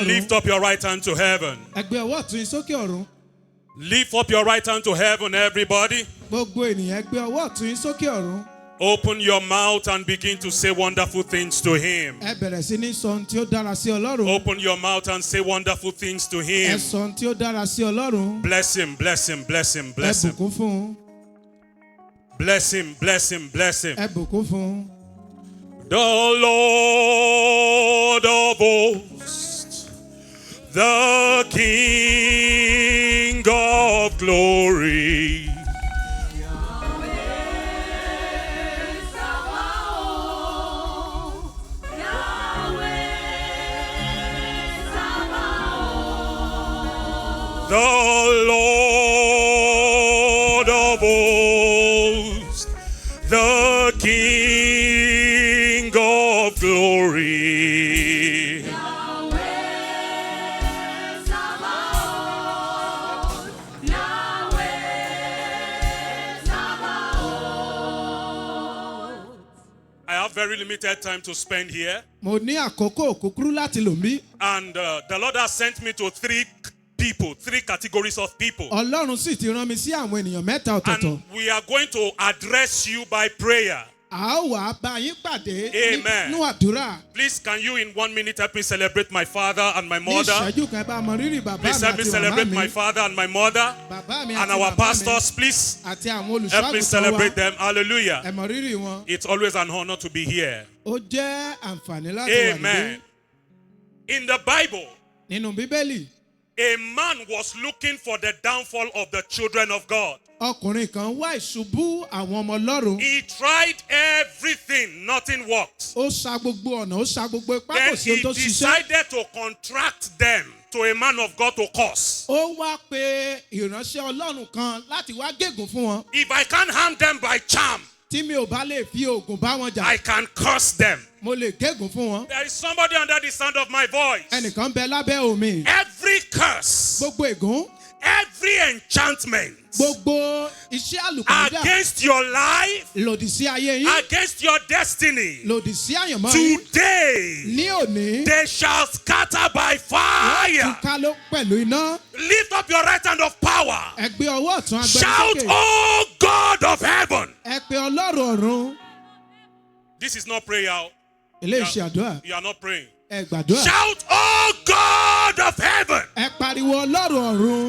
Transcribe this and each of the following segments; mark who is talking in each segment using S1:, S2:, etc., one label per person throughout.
S1: Lift up your right hand to heaven. Lift up your right hand to heaven, everybody. Open your mouth and begin to say wonderful things to him. Open your mouth and say wonderful things to him. Bless him, bless him, bless him, bless him. Bless him, bless him, bless him. The Lord of hosts, the King of glory. The Lord of hosts, the King of glory. I have very limited time to spend here. And the Lord has sent me to three categories of people. And we are going to address you by prayer. Amen. Please, can you in 1 minute help me celebrate my father and my mother? Please help me celebrate my father and my mother and our pastors, please. Help me celebrate them. Hallelujah. It's always an honor to be here. Amen. In the Bible, a man was looking for the downfall of the children of God. He tried everything, nothing worked. Then he decided to contract them to a man of God to curse. If I can't harm them by charm, I can curse them. There is somebody under the sound of my voice. Every curse, every enchantment against your life, against your destiny, today they shall scatter by fire. Lift up your right hand of power. Shout, "Oh God of heaven." This is not prayer. You are not praying. Shout, "Oh God of heaven."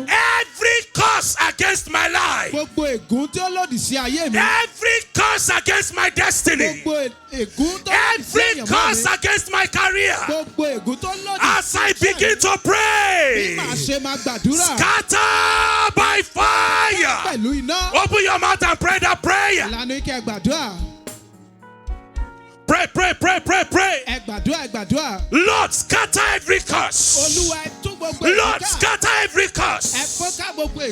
S1: Every curse against my life, every curse against my destiny, every curse against my career, as I begin to pray, scatter by fire. Open your mouth and pray that prayer. Pray, pray, pray, pray, pray. Lord, scatter every curse. Lord, scatter every curse.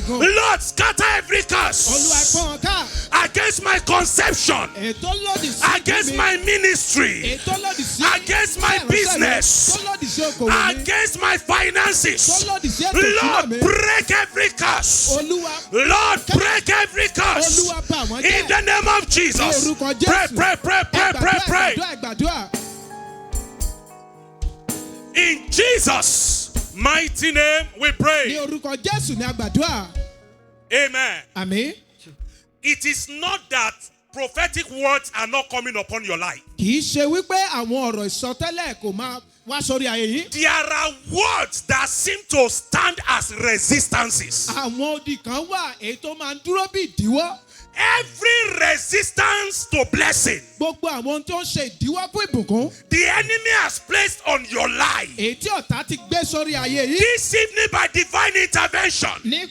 S1: Lord, scatter every curse against my conception, against my ministry, against my business, against my finances. Lord, break every curse. Lord, break every curse. In the name of Jesus. Pray, pray, pray, pray, pray, pray. In Jesus' mighty name we pray. Amen. It is not that prophetic words are not coming upon your life. There are words that seem to stand as resistances. Every resistance to blessing the enemy has placed on your life, this evening by divine intervention, they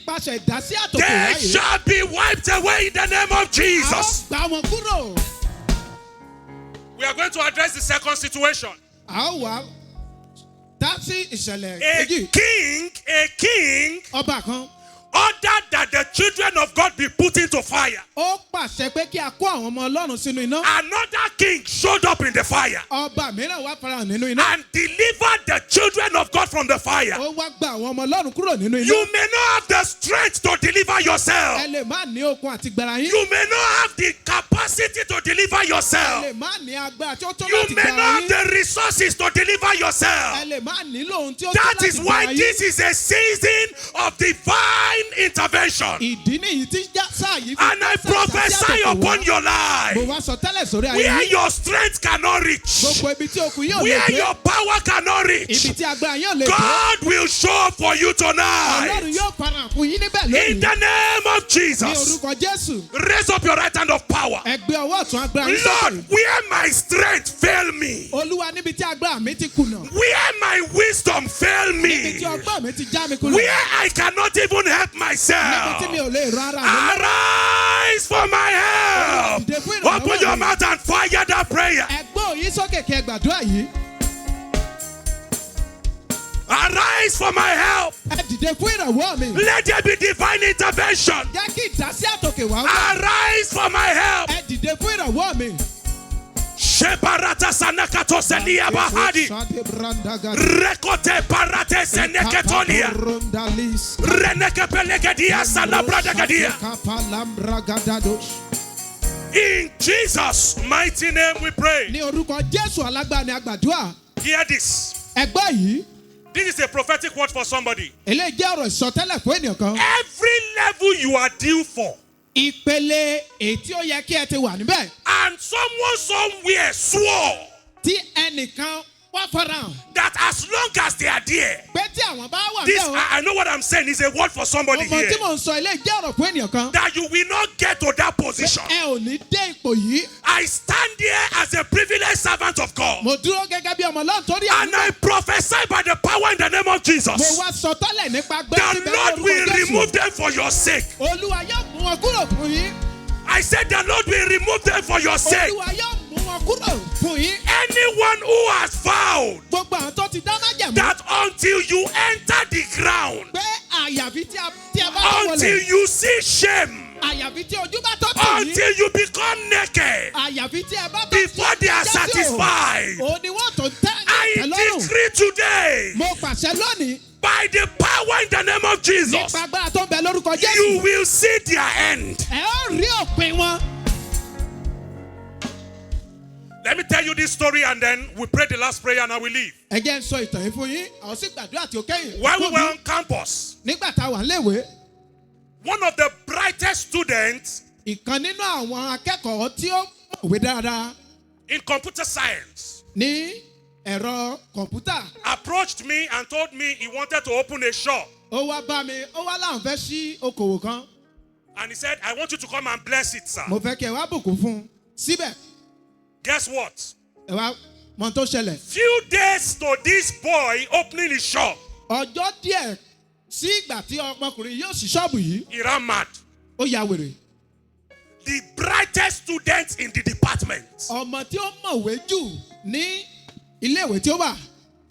S1: shall be wiped away in the name of Jesus. We are going to address the second situation. A king ordered that the children of God be put into fire. Another king showed up in the fire and delivered the children of God from from the fire.
S2: Ó wá gba àwọn ọmọ Ọlọ́run kúrò nínú iná.
S1: You may not have the strength to deliver yourself.
S2: Ẹ lè má ní okun àti gbára yín.
S1: You may not have the capacity to deliver yourself.
S2: Ẹ lè má ní agbára tí ó tó
S1: You
S2: láti
S1: may
S2: gbára
S1: not have
S2: yín.
S1: the resources to deliver yourself.
S2: Ẹ lè má nílò ohun tí ó tó
S1: That
S2: láti
S1: is why
S2: gbára yín.
S1: this is a season of divine intervention.
S2: Ìdí nìyí tí sáà yìí fi
S1: And I prophesy upon your
S2: Mo
S1: life
S2: wá sọ tẹ́lẹ̀ sórí ayé
S1: where
S2: yín.
S1: your strength cannot reach,
S2: Gbogbo ibi tí okun yóò lè
S1: where
S2: dé.
S1: your power cannot
S2: Ibi
S1: reach.
S2: tí agbára yóò lè dé.
S1: God will show up for you
S2: Ọlọ́run
S1: tonight.
S2: yóò farahàn fún yín níbẹ̀
S1: In
S2: lónìí.
S1: the name of
S2: Ní
S1: Jesus,
S2: orúkọ Jésù.
S1: raise up your right hand of power.
S2: Ẹ gbé ọwọ́ ọ̀tún agbára yín
S1: Lord,
S2: sókè.
S1: where my strength fail me,
S2: Olúwa níbi tí agbára mi ti kùnà.
S1: where my wisdom fail
S2: Níbi
S1: me,
S2: tí ọgbọ́n mi ti já mi kulẹ̀.
S1: where I cannot even help
S2: Níbi
S1: myself,
S2: tí mi ò lè ran ara mi lọ́wọ́.
S1: arise for my help. Open your mouth and fire that prayer.
S2: Ẹ gbé òyìn sókè kí ẹ gbàdúrà yìí.
S1: Arise for my help.
S2: Ẹ dìde fún ìrànwọ́ mi.
S1: Let there be divine intervention.
S2: Jẹ́ kí ìdásí àtòkè wá wá.
S1: Arise for my help.
S2: Ẹ dìde fún ìrànwọ́ mi.
S1: Sheparata sanakato selia bahadi. Rekote parate seneketolia. Reneke pelegedia salabradaгаdia. In Jesus' mighty name we pray.
S2: Ní orúkọ Jésù alágbára ni a gbàdúrà.
S1: Hear this.
S2: Ẹgbẹ́ yìí.
S1: This is a prophetic word for somebody.
S2: Eléyìí jẹ́ ọ̀rọ̀ ìsọtẹ́lẹ̀ fún ènìyàn kan.
S1: Every level you are due for,
S2: Ìpele èyí tí ó yẹ kí ẹ ti wà níbẹ̀.
S1: and someone somewhere swore
S2: Tí ẹnìkan wá farahàn.
S1: that as long as they are there,
S2: Pé tí àwọn bá wà
S1: this
S2: níbẹ̀ o.
S1: I know what I'm saying is a word for somebody
S2: Ọmọ
S1: here,
S2: tí mò ń sọ eléyìí jẹ́ ọ̀rọ̀ fún ènìyàn kan.
S1: that you will not get to that position.
S2: Ẹ ò ní dé ipò yìí.
S1: I stand there as a privileged servant of God,
S2: Mo dúró gẹ́gẹ́ bí ọmọ Ọlọ́run torí
S1: and I prophesy by the power in the name of
S2: Mo
S1: Jesus,
S2: wá sọ tẹ́lẹ̀ nípa
S1: the
S2: gbẹ́sí
S1: Lord will remove them for your sake.
S2: Olúwa yóò mú wọn kúrò fún yín.
S1: I said the Lord will remove them for your sake.
S2: Olúwa yóò mú wọn kúrò fún yín.
S1: Anyone who has vowed
S2: Gbogbo àwọn tó ti dá májẹ̀mú.
S1: that until you enter the ground,
S2: Pé àyàfi tí a bá tó
S1: until
S2: wọlé.
S1: you see shame,
S2: Àyàfi tí ojú bá tó tì yín.
S1: until you become naked,
S2: Àyàfi tí ẹ bá tó
S1: before they are satisfied,
S2: Òun ni wọ́n tó tẹ́
S1: I
S2: lọ́rùn.
S1: decree today,
S2: Mo pàṣẹ lónìí.
S1: by the power in the name of Jesus,
S2: Nípa agbára tó ń bẹ lórúkọ
S1: you
S2: Jésù.
S1: will see their end.
S2: Ẹ ó rí òpin wọn.
S1: Let me tell you this story and then we pray the last prayer and I will leave.
S2: Ẹ jẹ́ ń sọ ìtàn yìí fún yín. Àwọn sì gbàdúrà tí ó kẹ́yìn.
S1: While we were on campus,
S2: Nígbà tá a wà níléèwé,
S1: one of the brightest students
S2: ìkan nínú àwọn akẹ́kọ̀ọ́ tí ó mọ̀wé dáadáa
S1: in computer science
S2: ní ẹ̀rọ kọ̀ǹpútà.
S1: approached me and told me he wanted to open a shop.
S2: Ó wá bá mi, ó wá láwọn fẹ́ ṣí okòwò kan.
S1: And he said, I want you to come and bless it, sir.
S2: Mo fẹ́ kí ẹ wá bùkún fún un. Síbẹ̀,
S1: Guess what?
S2: ẹ wá mọ tó ṣẹlẹ̀.
S1: Few days to this boy opening his shop,
S2: Ọjọ́ díẹ̀ sí ìgbà tí ọmọkùnrin yóò ṣí ṣọ́ọ̀bù yìí,
S1: he ran mad.
S2: ó ya wèrè.
S1: The brightest student in the department
S2: Ọmọ tí ó mọ̀wé jù ní iléèwé tí ó wà,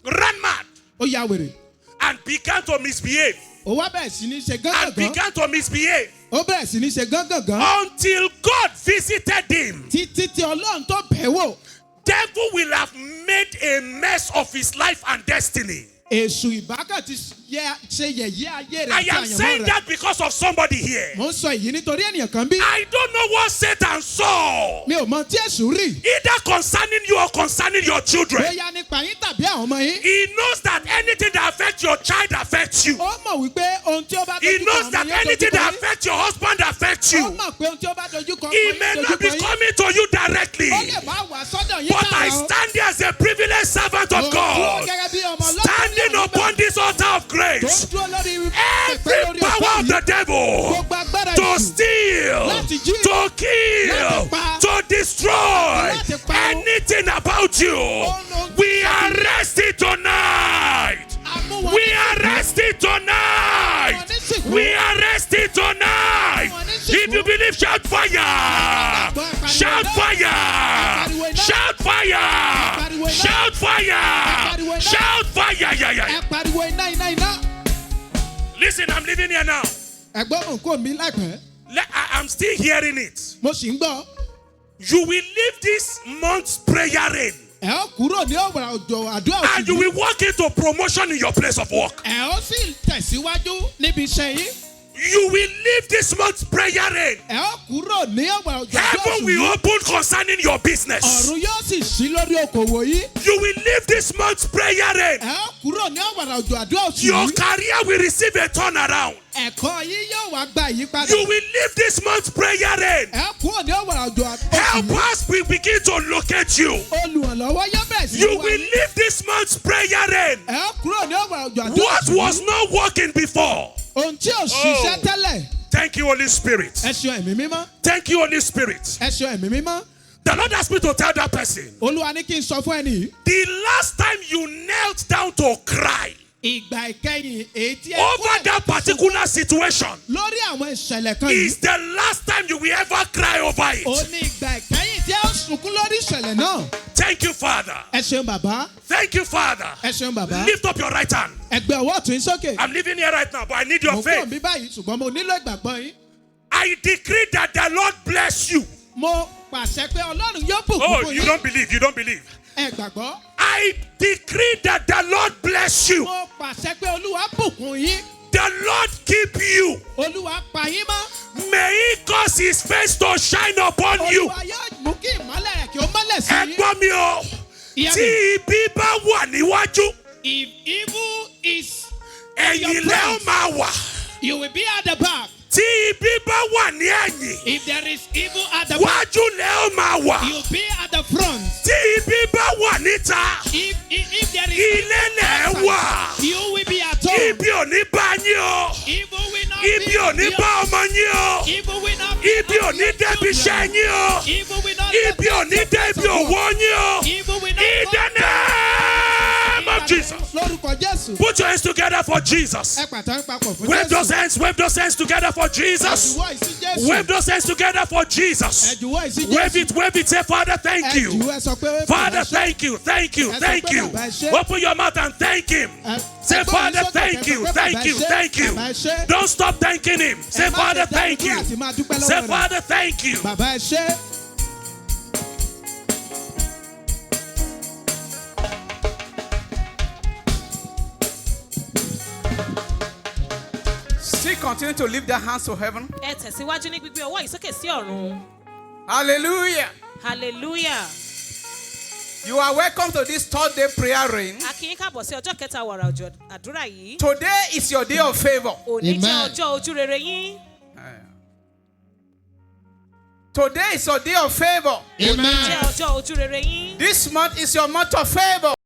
S1: ran mad
S2: ó ya wèrè.
S1: and began to misbehave.
S2: Ó wá bẹ̀rẹ̀ sí ní ṣe
S1: And
S2: gángangan.
S1: began to misbehave
S2: Ó bẹ̀rẹ̀ sí ní ṣe gángangan.
S1: until God visited him.
S2: Títí tí Ọlọ́run tó bẹ̀ wò.
S1: Devil will have made a mess of his life and destiny.
S2: Èṣù ìbákan ti ṣe yẹ̀yẹ́ ayé rẹ̀
S1: I
S2: àti
S1: am saying
S2: àyànmọ́ rẹ̀.
S1: that because of somebody here.
S2: Mo ń sọ èyí nítorí ènìyàn kan bí.
S1: I don't know what Satan saw,
S2: Mi ò mọ tí Èṣù rí.
S1: either concerning you or concerning your children.
S2: Bóyá nípa yín tàbí àwọn ọmọ yín.
S1: He knows that anything that affects your child affects you.
S2: Ó mọ̀ wípé ohun tí ó bá
S1: He
S2: dojú kọ
S1: knows
S2: àwọn
S1: that
S2: yín
S1: anything
S2: dojú
S1: that
S2: kọ yín.
S1: affects your husband affects
S2: Ó
S1: you.
S2: mọ̀ pé ohun tí ó bá dojú kọ
S1: He
S2: ọkọ
S1: may
S2: yín
S1: not
S2: dojú
S1: be
S2: kọ yín.
S1: coming to you directly,
S2: Ó lè má wá sọ́dọ̀ yín
S1: but I
S2: tààrà o.
S1: stand here as a privileged servant of
S2: Ó dúró
S1: God,
S2: gẹ́gẹ́ bí ọmọ Ọlọ́run
S1: standing
S2: ní
S1: upon this altar of
S2: tó
S1: grace.
S2: ń dúró lórí
S1: Every
S2: lórí
S1: power
S2: ọ̀pá
S1: of
S2: yìí.
S1: the devil
S2: Gbogbo agbára
S1: to
S2: Èṣù
S1: steal,
S2: láti jí,
S1: to kill,
S2: láti pa,
S1: to destroy
S2: láti pa
S1: anything about you, we arrest it tonight.
S2: amúwọn
S1: We arrest it tonight. We arrest it tonight. If you believe, shout fire. Shout fire. Shout fire. Shout fire. Shout fire. Yeah, yeah.
S2: ẹ pariwo iná iná iná.
S1: Listen, I'm living here now.
S2: Ẹ̀gbọ́n mò ń kó mi láìpẹ́.
S1: I'm still hearing it.
S2: Mo sì ń gbọ́.
S1: You will leave this month's prayer in
S2: ẹ ó kúrò ní ọ̀wàrà òjò àdúrà òṣì
S1: And you will walk into promotion in your place of work.
S2: ẹ ó sì tẹ̀síwájú níbi iṣẹ́ yín.
S1: You will leave this month's prayer in.
S2: ẹ ó kúrò ní ọ̀wàrà òjò àdúrà
S1: Heaven
S2: òṣì
S1: will
S2: yín.
S1: open concerning your business.
S2: ọ̀run yóò sì ṣí lórí okòwò yín.
S1: You will leave this month's prayer in.
S2: ẹ ó kúrò ní ọ̀wàrà òjò àdúrà òṣì
S1: Your
S2: yín.
S1: career will receive a turnaround.
S2: ẹ̀kọ́ yín yóò wá gba ìyípadà.
S1: You will leave this month's prayer in.
S2: ẹ kúrò ní ọ̀wàrà òjò àdúrà òṣì
S1: Help
S2: yín.
S1: us will begin to locate you.
S2: olùrànlọ́wọ́ yóò bẹ̀rẹ̀ sí
S1: You
S2: í wá
S1: will
S2: yín.
S1: leave this month's prayer in.
S2: ẹ kúrò ní ọ̀wàrà òjò àdúrà
S1: What
S2: òṣì
S1: was
S2: yín.
S1: not working before.
S2: ohun tí ò ṣiṣẹ́ tẹ́lẹ̀.
S1: Thank you, Holy Spirit.
S2: ẹ ṣeun ẹ̀mí mímọ́.
S1: Thank you, Holy Spirit.
S2: ẹ ṣeun ẹ̀mí mímọ́.
S1: The Lord asked me to tell that person,
S2: olúwa ní kí n sọ fún ẹni yìí.
S1: the last time you knelt down to cry
S2: ìgbà ìkẹyìn èyí tí ẹ
S1: over that particular situation
S2: lórí àwọn ìṣẹ̀lẹ̀ kan yìí.
S1: is the last time you will ever cry over
S2: ó
S1: it.
S2: ní ìgbà ìkẹyìn tí ẹ ó sunkún lórí ìṣẹ̀lẹ̀ náà.
S1: Thank you, Father.
S2: ẹ ṣeun bàbá.
S1: Thank you, Father.
S2: ẹ ṣeun bàbá.
S1: Lift up your right hand.
S2: ẹgbẹ́ ọwọ́ ọ̀tún yín sókè.
S1: I'm living here right now, but I need
S2: mo
S1: your
S2: kúrò
S1: faith.
S2: bí báyìí ṣùgbọ́n mo nílò ìgbàgbọ́ yín.
S1: I decree that the Lord bless you.
S2: mo pàṣẹ pé ọlọ́run yóò bùkún
S1: Oh,
S2: fún
S1: you
S2: yín.
S1: don't believe. You don't believe.
S2: ẹ gbàgbọ́.
S1: I decree that the Lord bless you.
S2: mo pàṣẹ pé olúwa bùkún yín.
S1: The Lord keep you.
S2: olúwa pa yín mọ́.
S1: May He cause His face to shine upon you.
S2: olúwa yóò mú kí ìmọ́lẹ̀ rẹ̀ kí ó mọ́lẹ̀ sí yín.
S1: Ẹ̀gbọ́n mi o,
S2: Ìyá
S1: tí
S2: mi.
S1: ibi bá wà níwájú,
S2: If evil is
S1: ẹ̀yìn lẹ́ ó máa wà.
S2: you will be at the back.
S1: Tí ibi bá wà ní ẹ̀yìn,
S2: If there is evil at the back,
S1: wájú lẹ́ ó máa wà.
S2: you'll be at the front.
S1: Tí ibi bá wà níta,
S2: If there is
S1: ilé lẹ́
S2: evil
S1: wà.
S2: outside, you will be at home.
S1: Ibi ò ní bá yín o.
S2: Evil will not
S1: Ibi
S2: be
S1: ò ní
S2: your-
S1: bá ọmọ yín o.
S2: Evil will not be
S1: Ibi ò
S2: of
S1: ní
S2: your
S1: débi iṣẹ́
S2: children.
S1: yín o.
S2: Evil will not
S1: Ibi ò ní débi òwò yín o.
S2: Evil will not
S1: In the name of Jesus.
S2: Lórúkọ Jésù.
S1: Put your hands together for Jesus.
S2: Ẹ pàtàkì papọ̀ fún
S1: Wave those
S2: Jésù.
S1: hands, wave those hands together for Jesus.
S2: Ẹ̀jùwọ́ ìsí Jésù.
S1: Wave those hands together for Jesus.
S2: Ẹ̀jùwọ́ ìsí
S1: Wave
S2: Jésù.
S1: it, wave it. Say, Father, thank you.
S2: Ẹ̀jùwọ́ ẹ sọ pé
S1: Father,
S2: bàbá ṣe.
S1: thank you, thank you,
S2: Ẹ sọ
S1: thank
S2: pé
S1: you.
S2: bàbá ṣe.
S1: Open your mouth and thank Him. Say,
S2: Ẹgbọ́n mi
S1: Father,
S2: sókè,
S1: thank
S2: ẹ
S1: you,
S2: sọ pé
S1: thank
S2: bàbá
S1: you,
S2: ṣe,
S1: thank you.
S2: bàbá ṣe.
S1: Don't stop thanking Him. Say,
S2: Ẹ má
S1: Father,
S2: ṣe
S1: thank
S2: dádúró
S1: you.
S2: àti máa dúpẹ́
S1: Say,
S2: lọ́wọ́ rẹ̀.
S1: Father, thank you.
S2: Bàbá ẹ ṣé.
S3: Still continue to lift their hands to heaven.
S4: Ẹ tẹ̀síwájú ní gbígbé ọwọ́ ìsókè sí ọ̀run.
S3: Hallelujah.
S4: Hallelujah.
S3: You are welcome to this third day prayer rain.
S4: A kí yín káàbọ̀ sí ọjọ́ kẹta wàrà òjò àdúrà yìí.
S3: Today is your day of favor.
S4: Òní jẹ́
S2: Amen.
S4: ọjọ́ ojú rere yín.
S3: Today is your day of favor.
S4: Òní jẹ́ ọjọ́ ojú rere yín.
S3: This month is your month of favor.